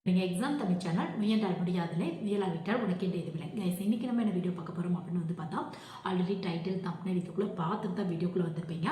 நீங்கள் exam Tamil channel முயன்றால் முடியாதுல முயலாவிட்டால் உனக்கேன்ற இதுவில்லை கைஸ். இன்னைக்கு நம்ம என்ன வீடியோ பார்க்க போகிறோம் அப்படின்னு பார்த்தா ஆல்ரெடி டைட்டில் தம்ப்நெயில் இதுக்குள்ளே பார்த்துட்டு தான் வீடியோக்குள்ளே வந்திருப்பீங்க.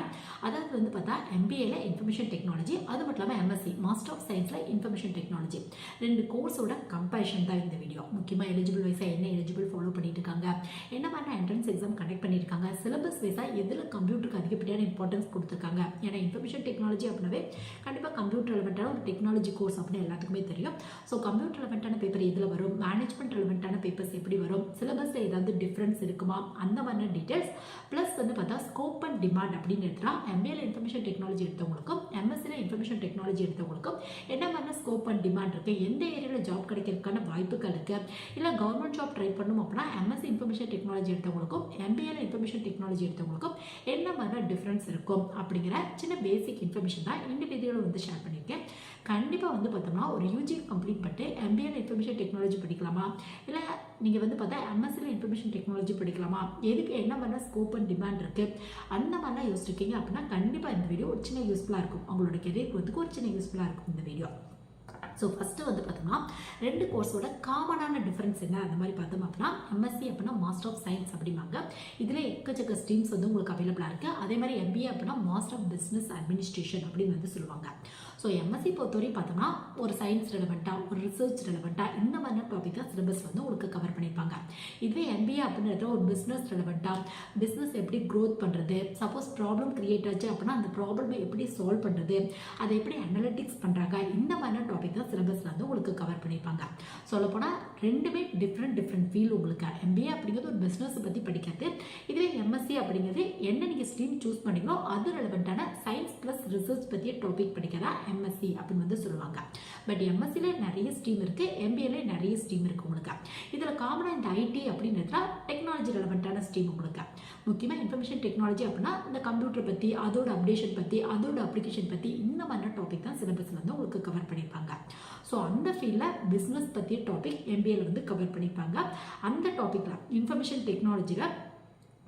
அதாவது பார்த்தா எம்பிஏல இன்ஃபர்மேஷன் டெக்னாலஜி, அது மட்டும் இல்லாமல் எம்எஸ்சி மாஸ்டர் ஆஃப் சயின்ஸில் இன்ஃபர்மேஷன் டெக்னாலஜி, ரெண்டு கோர்ஸோட கம்பேரிஷன் தான் இந்த வீடியோ. முக்கியமாக எலிஜிபிள் வைஸாக என்ன எலிஜிபிள் ஃபாலோ பண்ணிட்டு இருக்காங்க, என்ன மாதிரி என்ட்ரன்ஸ் எக்ஸாம் கண்டக்ட் பண்ணியிருக்காங்க, சிலபஸ் வைஸாக எதில் கம்ப்யூட்டருக்கு அதிகப்படியான இம்பார்ட்டன்ஸ் கொடுத்துருக்காங்க. ஏன்னா இன்ஃபர்மேஷன் டெக்னாலஜி அப்படின்னாவே கண்டிப்பாக கம்ப்யூட்டர் ரெலவெண்ட்டான ஒரு டெக்னாலஜி கோர்ஸ் அப்படின்னு எல்லாத்துக்குமே தெரியும். ஸோ கம்ப்யூட்டர் ரெலவெண்ட்டான பேப்பர் எதில் வரும், மேனேஜ்மெண்ட் ரெலவெண்ட்டான பேப்பர்ஸ் எப்படி வரும், சிலபஸில் ஏதாவது டிஃப்ரென்ஸ் இருக்குமா, அந்த மாதிரி டீட்டெயில்ஸ் ப்ளஸ் பார்த்தா ஸ்கோப் அண்ட் டிமாண்ட் அப்படின்னு எடுத்துனா எம்பிஏல இன்ஃபர்மேஷன் டெக்னாலஜி எடுத்தவங்களுக்கும் எம்எஸ்சியில் இன்ஃபர்மேஷன் டெக்னாலஜி எடுத்தவங்களுக்கும் என்ன மாதிரி ஸ்கோப் அண்ட் டிமாண்ட் இருக்குது, எந்த ஏரியாவில் ஜாப் கிடைக்கிறதுக்கான வாய்ப்புகள் இருக்குது, இல்லை கவர்மெண்ட் ஜாப் ட்ரை பண்ணணும் அப்படின்னா எம்எஸ்சி இன்ஃபர்மேஷன் டெக்னாலஜி எடுத்தவங்களுக்கும் எம்பிஏல இன்ஃபர்மேஷன் டெக்னாலஜி எடுத்தவங்களுக்கும் என்ன மாதிரி டிஃப்ரென்ஸ் இருக்கும் அப்படிங்கிற சின்ன பேசிக் இன்ஃபர்மேஷன் தான் இந்த வீடியோவில் ஷேர் பண்ணியிருக்கேன். கண்டிப்பாக பார்த்தோம்னா ஒரு யூஜி கம்ப்ளீட் பண்ணிட்டு எம்பிஏல இன்ஃபர்மேஷன் டெக்னாலஜி படிக்கலாமா, இல்லை நீங்கள் பார்த்தா எம்எஸ்சியில் இன்ஃபர்மேஷன் டெக்னாலஜி படிக்கலாமா, எதுக்கு என்ன மாதிரி ஸ்கோப் அண்ட் டிமாண்ட் இருக்குது, அந்த மாதிரிலாம் யோசிச்சிருக்கீங்க அப்படின்னா கண்டிப்பாக இந்த வீடியோ ஒரு சின்ன யூஸ்ஃபுல்லாக இருக்கும். உங்களோட கெரியர் growth-க்கு ஒரு சின்ன யூஸ்ஃபுல்லாக இருக்கும் இந்த வீடியோ. ஸோ ஃபஸ்ட்டு பார்த்தோம்னா ரெண்டு கோர்ஸோட காமனான டிஃப்ரென்ஸ் என்ன அந்த மாதிரி பார்த்தோம் அப்படின்னா எம்எஸ்சி அப்படின்னா மாஸ்டர் ஆஃப் சயின்ஸ் அப்படிம்பாங்க. இதில் எக்கச்சக்க ஸ்ட்ரீம்ஸ் உங்களுக்கு அவைலபிளாக இருக்குது. அதே மாதிரி எம்பிஏ அப்படின்னா மாஸ்டர் ஆஃப் பிஸ்னஸ் அட்மினிஸ்ட்ரேஷன் அப்படின்னு சொல்லுவாங்க. ஸோ எம்எஸ்சி பொறுத்தவரையும் பார்த்தோம்னா ஒரு சயின்ஸ் ரெலவெண்ட்டாக, ஒரு ரிசர்ச் ரெலவெண்ட்டாக, இந்த மாதிரி டாபிக் தான் சிலபஸ் உங்களுக்கு கவர் பண்ணியிருப்பாங்க. இதுவே எம்பிஏ அப்படின்றது ஒரு பிஸ்னஸ் ரெலவெண்ட்டாக, பிஸ்னஸ் எப்படி க்ரோத் பண்ணுறது, சப்போஸ் ப்ராப்ளம் கிரியேட் ஆச்சு அப்படின்னா அந்த ப்ராப்ளமை எப்படி சால்வ் பண்ணுறது, அதை எப்படி அனலிட்டிக்ஸ் பண்ணுறாங்க, இந்த மாதிரி டாபிக் தான் சிலபஸில் உங்களுக்கு கவர் பண்ணியிருப்பாங்க. சொல்லப்போனால் ரெண்டுமே டிஃப்ரெண்ட் ஃபீல் உங்களுக்கு. எம்பிஏ அப்படிங்கிறது ஒரு பிஸ்னஸை பற்றி படிக்கிறது, இதுவே எம்எஸ்சி அப்படிங்கிறது என்ன நீங்கள் ஸ்ட்ரீம் சூஸ் பண்ணிங்களோ அது ரெலவெண்ட்டான சயின்ஸ் ப்ளஸ் ரிசர்ச் பற்றிய டாபிக் படிக்கிறதா எம்எஸ்சி அப்படின்னு சொல்லுவாங்க. பட் எம்எஸ்சியில் நிறைய ஸ்ட்ரீம் இருக்குது, எம்பிஏல நிறைய ஸ்ட்ரீம் இருக்குது உங்களுக்கு. இதில் காமனாக இந்த ஐடி அப்படின்றதுல டெக்னாலஜி ரெலவெண்ட்டான ஸ்ட்ரீம் உங்களுக்கு. முக்கியமாக இன்ஃபர்மேஷன் டெக்னாலஜி அப்படின்னா இந்த கம்ப்யூட்டர் பற்றி, அதோட அப்டேஷன் பற்றி, அதோட அப்ளிகேஷன் பற்றி, இந்த மாதிரி டாபிக் தான் சிலபஸில் உங்களுக்கு கவர் பண்ணியிருப்பாங்க. ஸோ அந்த ஃபீல்டில் பிஸ்னஸ் பற்றிய டாபிக் எம்பிஏல கவர் பண்ணியிருப்பாங்க. அந்த டாப்பிக்கில் இன்ஃபர்மேஷன் டெக்னாலஜியில்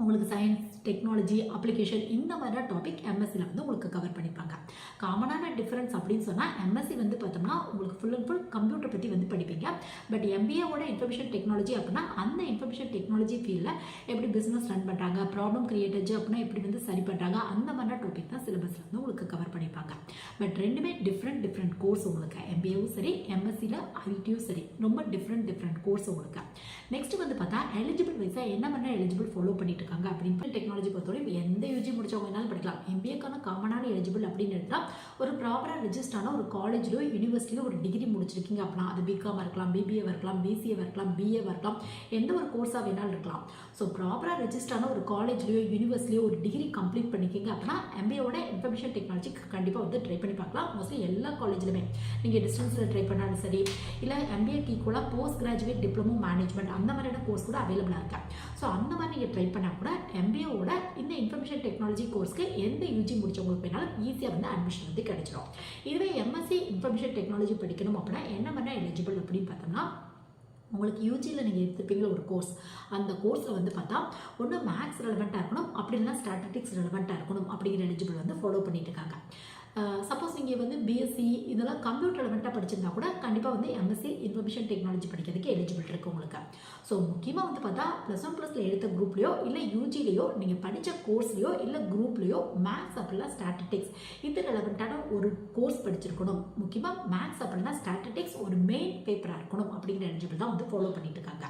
உங்களுக்கு சயின்ஸ், டெக்னாலஜி, அப்ளிகேஷன், இந்த மாதிரி டாபிக் எம்எஸ்சியில் உங்களுக்கு கவர் பண்ணியிருப்பாங்க. காமனான டிஃப்ரென்ஸ் அப்படின்னு சொன்னால் எம்எஸ்சி பார்த்தோம்னா உங்களுக்கு ஃபுல் அண்ட் ஃபுல் கம்ப்யூட்டர் பற்றி படிப்பீங்க. பட் எம்பிஏவோட இன்ஃபர்மேஷன் டெக்னாலஜி அப்படின்னா அந்த இன்ஃபர்மேஷன் டெக்னாலஜி ஃபீல்டில் எப்படி பிஸ்னஸ் ரன் பண்ணுறாங்க, ப்ராப்ளம் கிரியேட் ஆச்சு அப்படின்னா எப்படி சரி பண்ணுறாங்க, அந்த மாதிரி டாபிக் தான் சிலபஸில் உங்களுக்கு கவர் பண்ணியிருப்பாங்க. பட் ரெண்டுமே டிஃப்ரெண்ட் கோர்ஸ் உங்களுக்கு. எம்பிஏவும் சரி, எம்எஸ்சியில் ஐடியும் சரி, ரொம்ப டிஃப்ரெண்ட் கோர்ஸ் உங்களுக்கு. நெக்ஸ்ட் பார்த்தா எலிஜிபிள் வைஸாக என்ன மாதிரி எலிஜிபிள் ஃபாலோ பண்ணிட்டு இருக்காங்க அப்படின்னு டெக்னாலஜி பொறுத்தவரை எந்த யூஜி முடிச்சவங்க வேணாலும் படிக்கலாம். எம்பிஏக்கான காமனான எலிஜிபிள் அப்படின்னு எடுத்தால் ஒரு ப்ராப்பராக ரெஜிஸ்டரான ஒரு காலேஜ்லோ யூனிவர்சிட்டியிலோ ஒரு டிகிரி முடிச்சிருக்கீங்க அப்படின்னா அது பிகாம் இருக்கலாம், பிபிஏ இருக்கலாம், பிசிஏ இருக்கலாம், பிஏ இருக்கலாம், எந்த ஒரு கோர்ஸாக வேணாலும் இருக்கலாம். ஸோ ப்ராப்பராக ரெஜிஸ்டரான ஒரு காலேஜ்லையோ யூனிவர்சிட்டியோ ஒரு டிகிரி கம்ப்ளீட் பண்ணிக்கிங்க அப்படின்னா எம்பிஏவோட இன்ஃபர்மேஷன் டெக்னாலஜி கண்டிப்பாக ட்ரை பண்ணி பார்க்கலாம். மோஸ்ட்லி எல்லா காலேஜ்லையுமே நீங்கள் டிஸ்டன்ஸில் ட்ரை பண்ணாலும் சரி, இல்லை எம்பிஏக்கு ஈக்குவலாக போஸ்ட் கிராஜுவேட் டிப்ளமோ மேனேஜ்மெண்ட் அந்த மாதிரியான கோர்ஸ் கூட அவைலபிளாக இருக்கா. ஸோ அந்த மாதிரி நீங்கள் ட்ரை பண்ணால் கூட எம்பிஏவோட இந்த இன்ஃபர்மேஷன் டெக்னாலஜி கோர்ஸ்க்கு எந்த யூஜி முடிச்சவங்களுக்கு வேணாலும் ஈஸியாக அட்மிஷன் கிடைச்சிடும். இதுவே எம்எஸ்சி இன்ஃபர்மேஷன் டெக்னாலஜி படிக்கணும் அப்படின்னா என்ன மாதிரி எலிஜிபிள் அப்படின்னு பார்த்தோம்னா உங்களுக்கு யூஜியில் நீங்கள் எடுத்துப்பீங்களா ஒரு கோர்ஸ், அந்த கோர்ஸில் பார்த்தா ஒன்று மேக்ஸ் ரெலவெண்ட்டாக இருக்கணும், அப்படி இல்லைனா ஸ்டாட்டிஸ்டிக்ஸ் ரெலவெண்ட்டாக இருக்கணும் அப்படிங்கிற எலிஜிபிள் ஃபாலோ பண்ணிட்டு இருக்காங்க. சப்போஸ் நீங்கள் பிஎஸ்சி இதெல்லாம் கம்ப்யூட்டர் ரெலவெண்ட்டாக படிச்சிருந்தா கூட கண்டிப்பாக எம்எஸ்சி இன்ஃபர்மேஷன் டெக்னாலஜி படிக்கிறதுக்கு எலிஜிபிள் இருக்குது உங்களுக்கு. ஸோ முக்கியமாக பார்த்தா +1+ல எடுத்த குரூப்லையோ இல்லை யூஜிலையோ நீங்கள் படித்த கோர்ஸ்லையோ இல்லை குரூப்லையோ மேக்ஸ் அப்படின்னா ஸ்டாட்டிஸ்டிக்ஸ் இது ரெலவெண்ட்டான ஒரு கோர்ஸ் படிச்சிருக்கணும். முக்கியமாக மேக்ஸ் அப்படின்னா ஸ்டாட்டிஸ்டிக்ஸ் ஒரு மெயின் பேப்பராக இருக்கணும் அப்படிங்கிற எலிஜிபிள் தான் ஃபாலோ பண்ணிட்டு இருக்காங்க.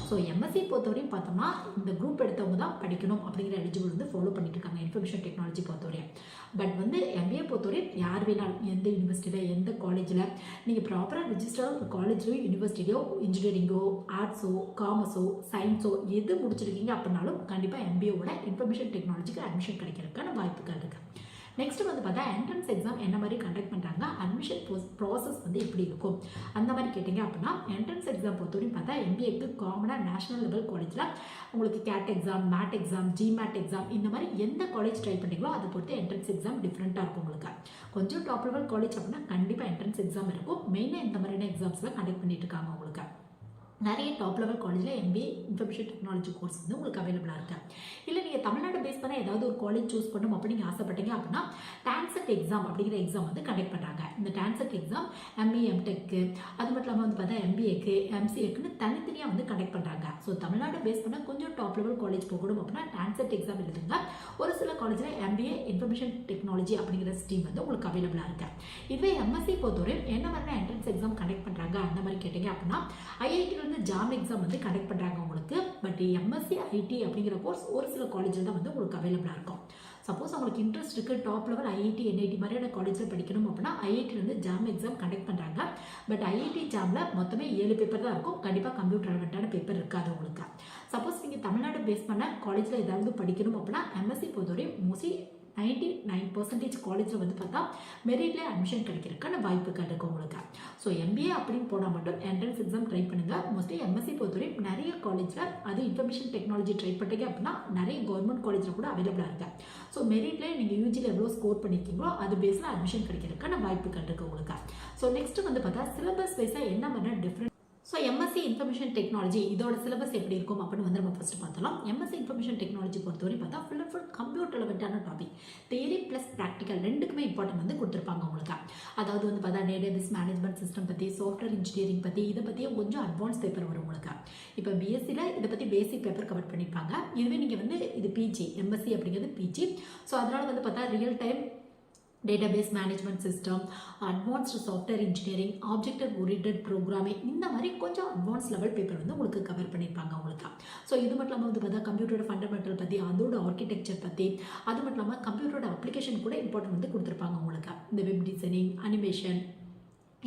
ஸோ எம்எஸ்சி பொறுத்தவரையும் பார்த்தோம்னா இந்த குரூப் எடுத்தவங்க தான் படிக்கணும் அப்படிங்கிற எலிஜிபிள் ஃபாலோ பண்ணிட்டு இருக்காங்க இன்ஃபர்மேஷன் டெக்னாலஜி பொறுத்தவரையும். பட் எம்பிஏ பொறுத்தவரையும் யார் வேணாலும் எந்த யூனிவர்சிட்டியில் எந்த காலேஜில் நீங்கள் ப்ராப்பராக ரெஜிஸ்டர் ஒரு காலேஜ்லையோ யூனிவர்சிட்டியோ இன்ஜினியரிங்கோ ஆர்ட்ஸோ காமர்ஸோ சயின்ஸோ எது முடிச்சிருக்கீங்க அப்படின்னாலும் கண்டிப்பாக எம்பிஏவோட இன்ஃபர்மேஷன் டெக்னாலஜிக்கு அட்மிஷன் கிடைக்கிறதுக்கான வாய்ப்புகள் இருக்குது. நெக்ஸ்ட் பார்த்தா என்ட்ரன்ஸ் எக்ஸாம் என்ன மாதிரி கண்டக்ட் பண்ணுறாங்க, அட்மிஷன் ப்ராசஸ் எப்படி இருக்கும் அந்த மாதிரி கேட்டிங்க அப்படின்னா என்ட்ரன்ஸ் எக்ஸாம் பொறுத்தவரையும் பார்த்தா எம்பிஏக்கு காமனாக நேஷனல் லெவல் காலேஜில் உங்களுக்கு CAT exam, MAT exam, GMAT exam, இந்த மாதிரி எந்த காலேஜ் ட்ரை பண்ணுறீங்களோ அதை பொறுத்து என்ட்ரன்ஸ் எக்ஸாம் டிஃப்ரெண்ட்டாக இருக்கும் உங்களுக்கு. கொஞ்சம் டாப் லெவல் காலேஜ் அப்படின்னா கண்டிப்பாக என்ட்ரன்ஸ் எக்ஸாம் இருக்கும். மெயினாக இந்த மாதிரியான எக்ஸாம்ஸ்லாம் கண்டக்ட் பண்ணிட்டு இருக்காங்க உங்களுக்கு. நிறைய டாப் லெவல் காலேஜில் எம்பிஏ இன்ஃபர்மேஷன் டெக்னாலஜி கோர்ஸ் வந்து உங்களுக்கு அவைலபிளாக இருக்குது. இல்லை நீங்கள் தமிழ்நாடு பேஸ் பண்ண ஏதாவது ஒரு காலேஜ் சூஸ் பண்ணணும் அப்படின்னு நீங்கள் ஆசைப்பட்டீங்க அப்படின்னா டான்செட் எக்ஸாம் அப்படிங்கிற எக்ஸாம் வந்து கண்டக்ட் பண்ணுறாங்க. இந்த டான்செட் எக்ஸாம் எம்ஏ எம்டெக்கு அது மட்டும் இல்லாமல் வந்து பார்த்தா எம்பிஏக்கு எம்சிஏக்குன்னு தனித்தனியாக வந்து கண்டக்ட் பண்ணுறாங்க. ஸோ தமிழ்நாடு பேஸ் பண்ண கொஞ்சம் டாப் லெவல் காலேஜ் போகணும் அப்படின்னா டான்செட் எக்ஸாம் எழுதுங்க. ஒரு சில காலேஜில் எம்பிஏ இன்ஃபர்மேஷன் டெக்னாலஜி அப்படிங்கிற ஸ்ட்ரீம் வந்து உங்களுக்கு அவைலபிளாக இருக்குது. இதுவே எம்எஸ்சி பொறுத்தவரை என்ன மாதிரியான என்ட்ரன்ஸ் எக்ஸாம் கண்டக்ட் பண்ணுறாங்க அந்த மாதிரி கேட்டிங்க அப்படின்னா ஐஐடி ஜாம் எக்ஸாம் வந்து கண்டக்ட் பண்ணுறாங்க உங்களுக்கு. பட் எம்எஸ்சி ஐடி அப்படிங்கிற கோர்ஸ் ஒரு சில காலேஜில் தான் வந்து உங்களுக்கு அவைலபிளாக இருக்கும். சப்போஸ் உங்களுக்கு இன்ட்ரெஸ்ட் இருக்குது டாப் லெவல் ஐஐடி என்ஐடி மாதிரியான காலேஜில் படிக்கணும் அப்படின்னா ஐஐடி ஜாம் எக்ஸாம் கண்டக்ட் பண்ணுறாங்க. பட் ஐஐடி ஜாமில் மொத்தமே 7 பேப்பர் தான் இருக்கும். கண்டிப்பாக கம்ப்யூட்டர் ரெலவெண்ட்டான பேப்பர் இருக்காது உங்களுக்கு. சப்போஸ் நீங்கள் தமிழ்நாடு பேஸ் பண்ண காலேஜில் ஏதாவது படிக்கணும் அப்படின்னா எம்எஸ்சி பொறுத்தவரை மோஸ்ட்லி 99% காலேஜில் வந்து பார்த்தா மெரிட்ல அட்மிஷன் கிடைக்கிறதுக்கான வாய்ப்புகள் இருக்குது உங்களுக்கு. ஸோ எம்பிஏ அப்படின்னு போனால் மட்டும் என்ட்ரன்ஸ் எக்ஸாம் ட்ரை பண்ணுங்கள். மோஸ்ட்லி எம்எஸ்சி பொறுத்தவரை நிறைய காலேஜில் அது இன்ஃபர்மேஷன் டெக்னாலஜி ட்ரை பண்ணுறீங்க அப்படின்னா நிறைய கவர்மெண்ட் காலேஜில் கூட அவைலபிளாக இருக்குது. ஸோ மெரிட்ல நீங்கள் யூஜியில் எவ்வளோ ஸ்கோர் பண்ணியிருக்கீங்களோ அது பேஸில் அட்மிஷன் கிடைக்கிறதுக்கான வாய்ப்புகள் இருக்குது உங்களுக்கு. ஸோ நெக்ஸ்ட் வந்து பார்த்தா சிலபஸ் வைஸாக என்ன மாதிரி different. So MSc information technology இதோட சிலபஸ் எப்படி இருக்கும் அப்படின்னு வந்து நம்ம ஃபஸ்ட்டு பார்த்தலாம். எம்எஸ்சி இன்ஃபர்மேஷன் டெக்னாலஜி பொறுத்தவரை பார்த்தா ஃபுல் அண்ட் ஃபுல் கம்ப்யூட்டர் ரெலவெண்ட்டான டாபிக், தியரி ப்ளஸ் ப்ராக்டிக்கல் ரெண்டுக்குமே இம்பார்ட்டன்ட் வந்து கொடுத்துருப்பாங்க உங்களுக்கு. அதாவது வந்து பார்த்தா டேட்டாபேஸ் மேனேஜ்மெண்ட் சிஸ்டம் பற்றி, சாஃப்ட்வேர் இன்ஜினியரிங் பற்றி, இதை பற்றியும் கொஞ்சம் அட்வான்ஸ் பேப்பர் வரும் உங்களுக்கு. இப்போ பிஎஸ்சியில் இதை பற்றி பேசிக் பேப்பர் கவர் பண்ணியிருப்பாங்க. இதுவே நீங்கள் வந்து இது பிஜி, எம்எஸ்சி அப்படிங்கிறது பிஜி. ஸோ அதனால் வந்து பார்த்தா real time database management system, advanced software engineering, object oriented programming, இந்த மாதிரி கொஞ்சம் அட்வான்ஸ் லெவல் பேப்பர் வந்து உங்களுக்கு கவர் பண்ணியிருப்பாங்க உங்களுக்கு. ஸோ இது மட்டும் இல்லாமல் வந்து பார்த்தா கம்ப்யூட்டரோட ஃபண்டமெண்டல் பற்றி, அதோட ஆர்கிடெக்சர் பற்றி, அது மட்டும் இல்லாமல் கம்ப்யூட்டரோட அப்ளிகேஷன் கூட இம்பார்ட்டன்ட் வந்து கொடுத்துருப்பாங்க உங்களுக்கு. இந்த வெப் டிசைனிங், அனிமேஷன்,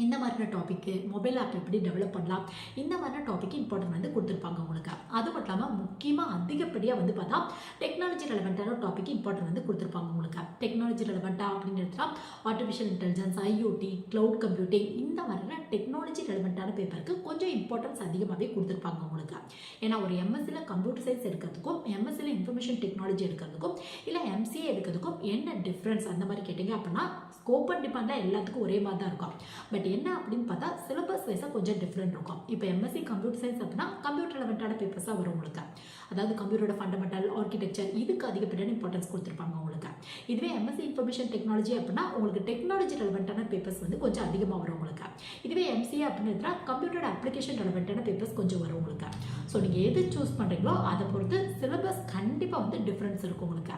இந்த மாதிரியான டாப்பிக்கு, மொபைல் ஆப் எப்படி டெவலப் பண்ணலாம், இந்த மாதிரியான டாப்பிக்கு இம்பார்ட்டன்ட் வந்து கொடுத்துருப்பாங்க உங்களுக்கு. அது மட்டும் இல்லாமல் முக்கியமாக அதிகப்படியாக வந்து பார்த்தா டெக்னாலஜி ரெலவெண்ட்டான டாப்பிக்கு இம்பார்ட்டன்ட் வந்து கொடுத்துருப்பாங்க உங்களுக்கு. டெக்னாலஜி ரெலவெண்ட்டாக அப்படிங்கிறதுல artificial intelligence, IoT, cloud computing, இந்த மாதிரியான டெக்னாலஜி ரெலவெண்ட்டான பேப்பருக்கு கொஞ்சம் இம்பார்ட்டன்ஸ் அதிகமாகவே கொடுத்துருப்பாங்க உங்களுக்கு. ஏன்னா ஒரு எம்எஸ்சியில் கம்ப்யூட்டர் சயின்ஸ் எடுக்கிறதுக்கும் எம்எஸ்சியில் இன்ஃபர்மேஷன் டெக்னாலஜி எடுக்கிறதுக்கும் இல்லை எம்சிஏ எடுக்கிறதுக்கும் என்ன டிஃப்ரென்ஸ் அந்த மாதிரி கேட்டிங்க அப்படின்னா ஸ்கோப் அண்ட் டிமாண்டாக எல்லாத்துக்கும் ஒரே மாதிரி தான் இருக்கும். பட் என்ன அப்படின்னு பார்த்தா சிலபஸ் வைஸாக கொஞ்சம் டிஃப்ரெண்ட் இருக்கும். இப்போ எம்எஸ்சி கம்ப்யூட்டர் சயின்ஸ் அப்படின்னா கம்ப்யூட்டர் ரெலவெண்ட்டான பேப்பர்ஸாக வரும் உங்களுக்கு. அதாவது கம்ப்யூட்டரோட ஃபண்டமெண்டல், ஆர்கிடெக்சர், இதுக்கு அதிகப்படியான இம்பார்ட்டன்ஸ் கொடுத்துருப்பாங்க உங்களுக்கு. இதுவே எம்எஸ்சி இன்ஃபர்மேஷன் டெக்னாலஜி அப்படின்னா உங்களுக்கு டெக்னாலஜி ரெலவெண்ட்டான பேப்பர்ஸ் வந்து கொஞ்சம் அதிகமாக வரும் உங்களுக்கு. இதுவே எம்சிஏ அப்படின்னா கம்ப்யூட்டர் அப்ளிகேஷன் ரெலவெண்ட்டான பேப்பர்ஸ் கொஞ்சம் வரும் உங்களுக்கு. ஸோ நீங்கள் எது சூஸ் பண்ணுறீங்களோ அதை பொறுத்து சிலபஸ் கண்டிப்பாக வந்து டிஃப்ரென்ஸ் இருக்கும் உங்களுக்கு.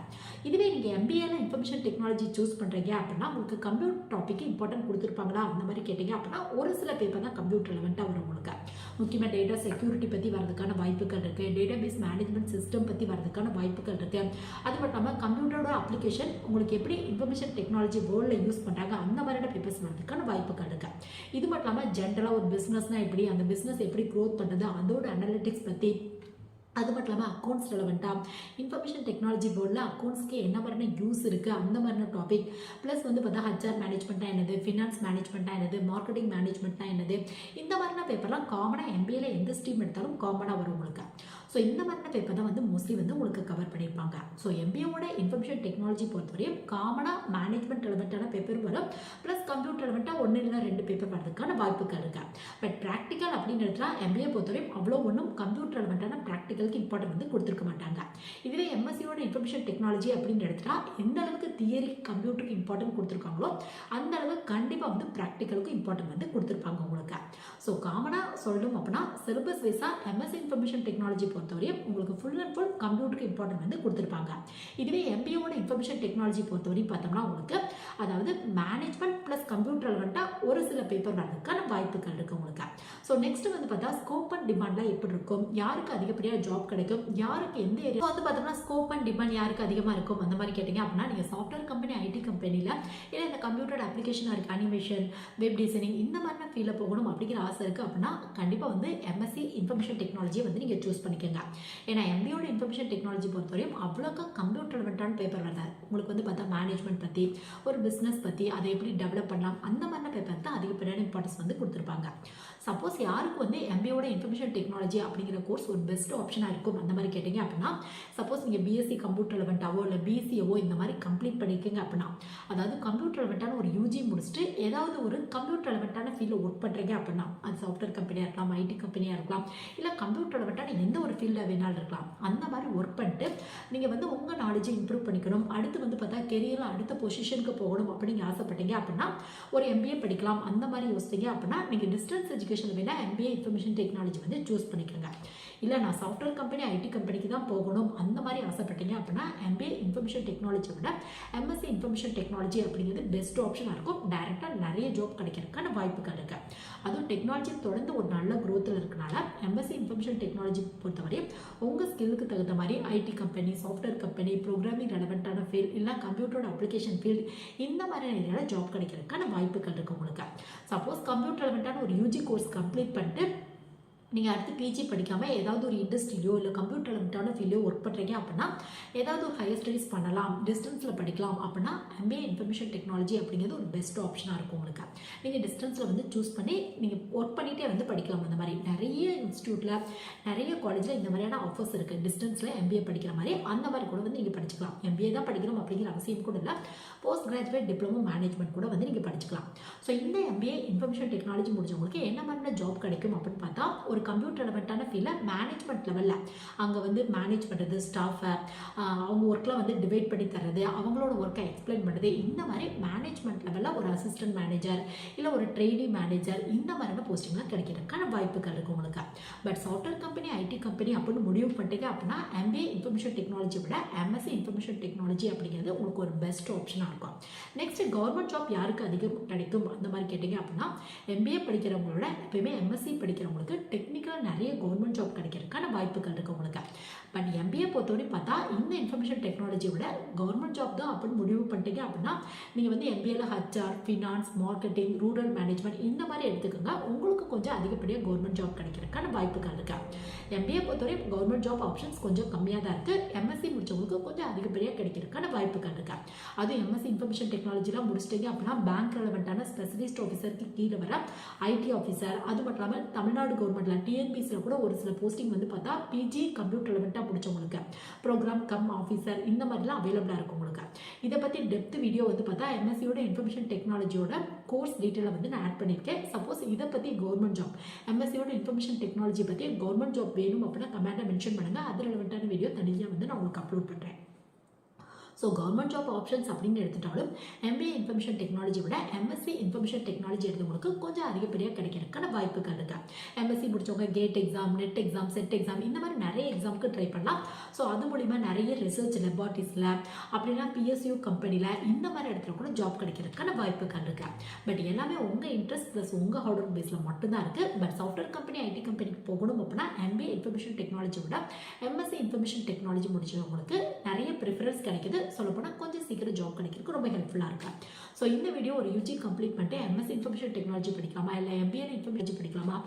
இதுவே நீங்கள் எம்பிஏல இன்ஃபர்மேஷன் டெக்னாலஜி சூஸ் பண்ணுறீங்க அப்படின்னா உங்களுக்கு கம்ப்யூட்டர் டாப்பிக்கு இம்பார்ட்டன்ட் கொடுத்துருப்பாங்களா அந்த மாதிரி கேட்டிங்க அப்படின்னா ஒரு சில பேப்பர் தான் கம்ப்யூட்டர் ரெலவெண்ட்டாக வரும் உங்களுக்கு. முக்கியமாக டேட்டா செக்யூரிட்டி பற்றி வரதுக்கான வாய்ப்புகள் இருக்குது, டேட்டாபேஸ் மேனேஜ்மெண்ட் சிஸ்டம் பற்றி வரதுக்கான வாய்ப்புகள் இருக்குது. அது மட்டும் இல்லாமல் கம்ப்யூட்டரோட அப்ளிகேஷன் உங்களுக்கு எப்படி இன்ஃபர்மேஷன் டெக்னாலஜி வேர்ல்டில் யூஸ் பண்ணுறாங்க அந்த மாதிரியான பேப்பர்ஸ் வரதுக்கான வாய்ப்புகள் இருக்குது. இது மட்டும் இல்லாமல் ஜென்ரலாக ஒரு பிஸ்னஸ்னால் எப்படி, அந்த பிஸ்னஸ் எப்படி க்ரோத் பண்ணுறது, அதோட அனாலிட்டிக்ஸ் பற்றி, அது மட்டும் இல்லாமல் அக்கௌண்ட்ஸ் ரெலவெண்ட்டாக இன்ஃபர்மேஷன் டெக்னாலஜி போர்டில் அக்கௌண்ட்ஸ்க்கு என்ன மாதிரியான யூஸ் இருக்குது அந்த மாதிரியான டாபிக். ப்ளஸ் வந்து பார்த்தா ஹச்ஆர் மேனேஜ்மெண்ட்டாக என்னது, ஃபினான்ஸ் மேனேஜ்மெண்ட்டாக என்னது, மார்க்கெட்டிங் மேனேஜ்மெண்ட்டாக என்னது, இந்த மாதிரியான பேப்பர்லாம் காமனாக எம்பிஏல எந்த ஸ்ட்ரீம் எடுத்தாலும் காமனாக வரும் உங்களுக்கு. ஸோ இந்த மாதிரியான பேப்பர் தான் வந்து மோஸ்ட்லி வந்து உங்களுக்கு கவர் பண்ணியிருப்பாங்க. ஸோ எம்பிஏவோட இன்ஃபர்மேஷன் டெக்னாலஜி பொறுத்தவரையும் காமனாக மேனேஜ்மெண்ட் ரெலவெண்ட்டான பேப்பர் வரும். ப்ளஸ் கம்ப்யூட்டர் ரெலவெண்ட்டாக 1 இல்லைனா 2 பேப்பர் வரதுக்கான வாய்ப்புகள் இருக்குது. பட் ப்ராக்டிக்கல் அப்படிங்கிறதுல எம்பிஏ பொறுத்தவரையும் அவ்வளோ ஒன்றும் கம்ப்யூட்டர் ரெலவெண்ட்டான ப்ராக்டிக்கலுக்கு இம்பார்ட்டன்ட் வந்து கொடுத்துருக்க மாட்டாங்க. இதுவே எம்எஸ்சியோட இன்ஃபர்மேஷன் டெக்னாலஜி அப்படின்னு எடுத்துட்டா எந்த அளவுக்கு தியரி கம்ப்யூட்டருக்கு இம்பார்ட்டன்ட் கொடுத்துருக்காங்களோ அந்த அளவுக்கு கண்டிப்பாக வந்து ப்ராக்டிக்கலுக்கு இம்பார்ட்டன்ட் வந்து கொடுத்துருப்பாங்க உங்களுக்கு. ஸோ காமனாக சொல்லணும் அப்படின்னா சிலபஸ் வைஸாக எம்எஸ்சி இன்ஃபர்மேஷன் டெக்னாலஜி பொறுத்தவரையும் உங்களுக்கு ஃபுல் அண்ட் ஃபுல் கம்ப்யூட்டருக்கு இம்பார்ட்டன்ட் வந்து கொடுத்துருப்பாங்க. இதுவே எம்பிஏவோட இன்ஃபர்மேஷன் டெக்னாலஜி பொறுத்தவரையும் பார்த்தோம்னா உங்களுக்கு அதாவது மேனேஜ்மெண்ட் ப்ளஸ் கம்ப்யூட்டர் ரெலவெண்ட்டாக ஒரு சில பேப்பர் வரதுக்கான வாய்ப்புகள் இருக்குது உங்களுக்கு. ஸோ நெக்ஸ்ட் வந்து பார்த்தா ஸ்கோப் அண்ட் டிமாண்ட்லாம் எப்படி இருக்கும், யாருக்கு அதிகப்படியாக ஜாப் கிடைக்கும், யாருக்கு எந்த ஏரியா வந்து பார்த்தோம்னா ஸ்கோப் அண்ட் டிமாண்ட் யாருக்கு அதிகமாக இருக்கும் அந்த மாதிரி கேட்டிங்க அப்படின்னா நீங்கள் சாஃப்ட்வேர் கம்பெனி, ஐடி கம்பெனியில் இல்லை இந்த கம்ப்யூட்டர் அப்ளிகேஷனாக இருக்குது, அனிமேஷன், வெப் டிசைனிங், இந்த மாதிரியான ஃபீல்டில் போகணும் அப்படிங்கிற ஆசை இருக்குது அப்படின்னா கண்டிப்பாக வந்து எம்எஸ்சி இன்ஃபர்மேஷன் டெக்னாலஜியை வந்து நீங்கள் சூஸ் பண்ணிக்கோங்க. ஏன்னா எம்பியோட இன்ஃபர்மேஷன் டெக்னாலஜி பொறுத்தவரையும் அவ்வளோக்கா கம்ப்யூட்டர் ரெலவெண்ட்டான பேப்பர் வருது உங்களுக்கு வந்து பார்த்தா மேனேஜ்மெண்ட் பற்றி, ஒரு பிஸ்னஸ் பற்றி, அதை எப்படி டெவலப் பண்ணலாம் அந்த மாதிரியான பேப்பர் தான் அதிகப்படியான இம்பார்ட்டன்ஸ் வந்து கொடுத்துருப்பாங்க. சப்போஸ் யாருக்கு வந்து எம்பிஏவோட இன்ஃபர்மேஷன் டெக்னாலஜி அப்படிங்கிற கோர்ஸ் ஒரு பெஸ்ட் ஆப்ஷனாக இருக்கும் அந்த மாதிரி கேட்டிங்க அப்படின்னா, சப்போஸ் நீங்கள் பிஎஸ்சி கம்ப்யூட்டர் ரெலவெண்ட்டாவோ இல்லை பிசிஏவோ இந்த மாதிரி கம்ப்ளீட் பண்ணியிருக்கீங்க அப்படின்னா, அதாவது கம்ப்யூட்டர் ரெலவெண்ட்டான ஒரு யூஜி முடிச்சுட்டு ஏதாவது ஒரு கம்ப்யூட்டர் ரெலவெண்ட்டான ஃபீல்டில் ஒர்க் பண்ணுறீங்க அப்படின்னா, அது சாஃப்ட்வேர் கம்பெனியாக இருக்கலாம், ஐடி கம்பெனியாக இருக்கலாம், இல்லை கம்ப்யூட்டர் ரெலவெண்ட்டான எந்த ஒரு ஃபீல்டில் வேணாலும் இருக்கலாம். அந்த மாதிரி ஒர்க் பண்ணிட்டு நீங்கள் வந்து உங்கள் நாலேஜை இம்ப்ரூவ் பண்ணிக்கணும், அடுத்து வந்து பார்த்தா கெரியரில் அடுத்த பொசிஷனுக்கு போகணும் அப்படின்னு ஆசைப்பட்டீங்க அப்படின்னா ஒரு எம்பிஏ படிக்கலாம். அந்த மாதிரி யோசித்தீங்க அப்படின்னா நீங்கள் டிஸ்டன்ஸ் எஜுகேஷன் வேணால் எம்பிஏ இன்ஃபர்மேஷன் டெக்னாலஜி வந்து சூஸ் பண்ணிக்கோங்க. இல்லை நான் சாஃப்ட்வேர் கம்பெனி ஐடி கம்பெனிக்கு தான் போகணும் அந்த மாதிரி ஆசைப்பட்டீங்க அப்படின்னா எம்பிஏ இன்ஃபர்மேஷன் டெக்னாலஜியை விட எம்எஸ்சி இன்ஃபர்மேஷன் டெக்னாலஜி அப்படிங்கிறது பெஸ்ட் ஆப்ஷனாக இருக்கும். டைரெக்டாக நிறைய ஜாப் கிடைக்கிறதுக்கான வாய்ப்புகள் இருக்கு. அதுவும் டெக்னாலஜி தொடர்ந்து ஒரு நல்ல குரோத்தில் இருக்கனால எம்எஸ்சி இன்ஃபர்மேஷன் டெக்னாலஜி பொறுத்தவரை உங்கள் ஸ்கில்லுக்கு தகுந்த மாதிரி IT company, software company, programming ரெலவெண்ட்டான ஃபீல்ட், இல்லை கம்ப்யூட்டரோட அப்ளிகேஷன் ஃபீல்டு இந்த மாதிரி ஏரியாவில் ஜாப் கிடைக்கிறதுக்கான வாய்ப்புகள் இருக்குது உங்களுக்கு. சப்போஸ் கம்ப்யூட்டர் ரெலவெண்ட்டான ஒரு யூஜி கோர்ஸ் கம்ப்ளீட் பண்ணிட்டு நீங்கள் அடுத்து பிஜி படிக்காமல் ஏதாவது ஒரு இண்டஸ்ட்ரியிலையோ இல்லை கம்ப்யூட்டர் ரெலவெண்ட்டான ஃபீல்டோ ஒர்க் பண்ணுறீங்க அப்படின்னா ஏதாவது ஒரு ஹையர் ஸ்டடீஸ் பண்ணலாம், டிஸ்டன்ஸில் படிக்கலாம் அப்படின்னா எம்பிஏ இன்ஃபர்மேஷன் டெக்னாலஜி அப்படிங்கிறது ஒரு பெஸ்ட் ஆப்ஷனாக இருக்கும் உங்களுக்கு. நீங்கள் டிஸ்டன்ஸில் வந்து சூஸ் பண்ணி நீங்கள் ஒர்க் பண்ணிகிட்டே வந்து படிக்கலாம். அந்த மாதிரி நிறைய இன்ஸ்டியூட்டில் நிறைய காலேஜில் இந்த மாதிரியான ஆஃபர்ஸ் இருக்குது. டிஸ்டன்ஸில் எம்பிஏ படிக்கிற மாதிரி அந்த மாதிரி கூட வந்து நீங்கள் படிச்சுக்கலாம். எம்பிஏ தான் படிக்கணும் அப்படிங்கிற அவசியம் கூட இல்லை. போஸ்ட் கிராஜுவேட் டிப்ளமோ மேனேஜ்மெண்ட் கூட வந்து நீங்கள் படிச்சுக்கலாம். ஸோ இந்த எம்பிஏ இன்ஃபர்மேஷன் டெக்னாலஜி முடிஞ்சவங்களுக்கு என்ன மாதிரியான ஜாப் கிடைக்கும் அப்படின்னு பார்த்தா, ஒரு கம்ப்யூட்டர் ரெலவெண்ட்டான ஃபீல்டில் மேனேஜ்மெண்ட் லெவலில் அங்கே வந்து மேனேஜ் பண்ணுறது, ஸ்டாஃபை அவங்க ஒர்க்கில் வந்து டிவைட் பண்ணி தர்றது, அவங்களோட ஒர்க்கை எக்ஸ்பிளைன் பண்ணுறது, இந்த மாதிரி மேனேஜ்மெண்ட் லெவலில் ஒரு அசிஸ்டன்ட் மேனேஜர் இல்லை ஒரு ட்ரெயினி மேனேஜர் இந்த மாதிரியான போஸ்டிங்லாம் கிடைக்கிறதுக்கான வாய்ப்புகள் இருக்குது உங்களுக்கு. But software company, IT company அப்படின்னு முடிவு பண்ணிட்டீங்க அப்படின்னா எம்பிஏ இன்ஃபர்மேஷன் டெக்னாலஜி விட எம்எஸ்சி இன்ஃபர்மேஷன் டெக்னாலஜி அப்படிங்கிறது உங்களுக்கு ஒரு பெஸ்ட் ஆப்ஷனாக இருக்கும். நெக்ஸ்ட் கவர்மெண்ட் ஜாப் யாருக்கு அதிகம் கிடைக்கும் அந்த மாதிரி கேட்டிங்க அப்படின்னா, எம்பிஏ படிக்கிறவங்களோட எப்பயுமே எம்எஸ்சி படிக்கிறவங்களுக்கு டெக்னிக்கல் நிறைய கவர்மெண்ட் ஜாப் கிடைக்கிறதுக்கான வாய்ப்புகள் இருக்குது உங்களுக்கு. பட் எம்பிஏ பொறுத்தவரை பார்த்தா இந்த இன்ஃபர்மேஷன் டெக்னாலஜியை விட கவர்மெண்ட் ஜாப் தான் அப்படின்னு முடிவு பண்ணிட்டீங்க அப்படின்னா நீங்கள் வந்து எம்பிஏல HR, finance, marketing, rural management இந்த மாதிரி எடுத்துக்கோங்க. உங்களுக்கு கொஞ்சம் அதிகப்படியாக கவர்மெண்ட் ஜாப் கிடைக்கிறதுக்கான வாய்ப்புகள் இருக்கு. எம்பிஏ பொறுத்தவரை கவர்மெண்ட் ஜாப் ஆப்ஷன்ஸ் கொஞ்சம் கம்மியாக தான் இருக்குது. எம்எஸ்சி முடிச்சவங்களுக்கு கொஞ்சம் அதிகப்படியாக கிடைக்கிறதுக்கான வாய்ப்புகள் இருக்கு. அதுவும் எம்எஸ்சி இன்ஃபர்மேஷன் டெக்னாலஜிலாம் முடிச்சிட்டிங்க அப்படின்னா பேங்க் ரெலவெண்ட்டான ஸ்பெஷலிஸ்ட் ஆஃபீஸருக்கு கீழே வர ஐடி ஆஃபீஸர், அது மட்டும் இல்லாமல் தமிழ்நாடு கவர்மெண்ட்டில் டிஎன்பிசியில் கூட ஒரு சில போஸ்டிங் வந்து பார்த்தா பிஜி கம்ப்யூட்டர் ரெலவெண்ட்டாக முடிச்சவங்களுக்கு ப்ரோக்ராம் கம் ஆஃபீஸர் இந்த மாதிரிலாம் அவைலபிளாக இருக்கும் உங்களுக்கு. இதை பற்றி டெப்த் வீடியோ வந்து பார்த்தா எம்எஸ்சியோட இன்ஃபர்மேஷன் டெக்னாலஜியோட கோர்ஸ் டீட்டெயிலாக வந்து நான் ஆட் பண்ணியிருக்கேன். சப்போஸ் இதை பற்றி கவர்மெண்ட் ஜாப் எம்எஸ்சியோட இன்ஃபர்மேஷன் டெக்னாலஜி பற்றி கவர்மெண்ட் ஜாப் வேணும் அப்படின்னா கமெண்ட்டை மென்ஷன் பண்ணுங்கள். அது ரெலவெண்ட்டான வீடியோ தனியாக வந்து நான் உங்களுக்கு அப்லோட் பண்ணுறேன். ஸோ கவர்மெண்ட் ஜாப் ஆப்ஷன்ஸ் அப்படின்னு எடுத்துட்டாலும் எம்பிஏ இன்ஃபர்மேஷன் டெக்னாலஜி விட எம்எஸ்சி இன்ஃபர்மேஷன் டெக்னாலஜி எடுத்தவங்களுக்கு கொஞ்சம் அதிகப்படியாக கிடைக்கிறதுக்கான வாய்ப்புகள் இருக்கு. எம்எஸ்சி முடிச்சவங்க GATE exam, NET exam, SET exam இந்த மாதிரி நிறைய எக்ஸாமுக்கு ட்ரை பண்ணலாம். ஸோ அது மூலிமா நிறைய ரிசர்ச் லெபார்ட்டரிஸில் அப்படின்னா பிஎஸ்யூ கம்பெனியில் இந்த மாதிரி இடத்துல கூட ஜாப் கிடைக்கிறதுக்கான வாய்ப்புகள் இருக்கு. பட் எல்லாமே உங்கள் இன்ட்ரெஸ்ட் ப்ளஸ் உங்கள் ஹார்ட் ஒர்க் பேஸில் மட்டும்தான் இருக்குது. பட் சாஃப்ட்வேர் கம்பெனி, ஐடி கம்பெனிக்கு போகணும் அப்படின்னா எம்பிஏ இன்ஃபர்மேஷன் டெக்னாலஜி விட எம்எஸ்சி இன்ஃபர்மேஷன் டெக்னாலஜி முடிச்சவங்களுக்கு நிறைய ப்ரிஃபரன்ஸ் கிடைக்குது. சொல்லப்போனால் கொஞ்சம் சீக்கிரம் ஜாப் கிடைக்கிறதுக்கு ரொம்ப ஹெல்ப்ஃபுல்லாக இருக்கு. ஸோ இந்த வீடியோ ஒரு யூஜி கம்ப்ளீட் பண்ணிட்டு எம்எஸ்சி இன்ஃபர்மேஷன் டெக்னாலஜி படிக்கலாமா இல்லை எம்பிஏ இன்ஃபர்மேஷன் படிக்கலாமா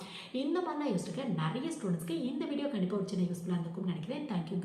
இந்த மாதிரிலாம் யோசிச்சுக்க நிறைய ஸ்டூடெண்ட்ஸ்க்கு இந்த வீடியோ கண்டிப்பாக ஒரு சின்ன யூஸ்ஃபுல்லாக இருக்கும்னு நினைக்கிறேன். தேங்க்யூ.